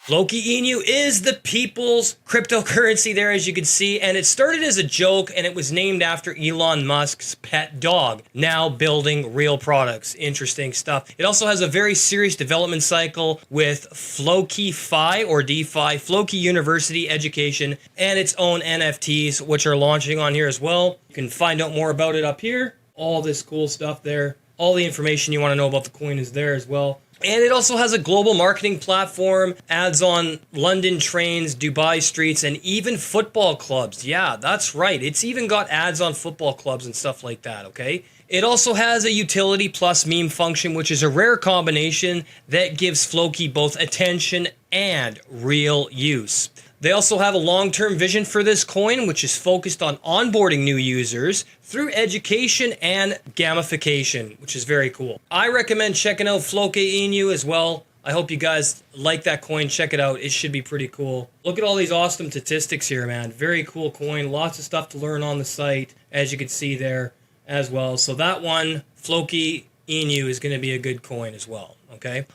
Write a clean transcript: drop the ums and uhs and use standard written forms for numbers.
Floki Inu is the people's cryptocurrency there, as you can see, and it started as a joke and it was named after Elon Musk's pet dog, now building real products. Interesting stuff. It also has a very serious development cycle with Floki Fi or DeFi, Floki University Education, and its own NFTs, which are launching on here as well. You can find out more about it up here. All this cool stuff there. All the information you want to know about the coin is there as well. And it also has a global marketing platform, ads on London trains, Dubai streets, and even football clubs. Yeah, that's right. It's even got ads on football clubs and stuff like that, okay? It also has a utility plus meme function, which is a rare combination that gives Floki both attention and real use. They also have a long-term vision for this coin, which is focused on onboarding new users through education and gamification, which is very cool. I recommend checking out Floki Inu as well. I hope you guys like that coin. Check it out. It should be pretty cool. Look at all these awesome statistics here, man. Very cool coin. Lots of stuff to learn on the site, as you can see there as well. So that one, Floki Inu, is going to be a good coin as well, okay?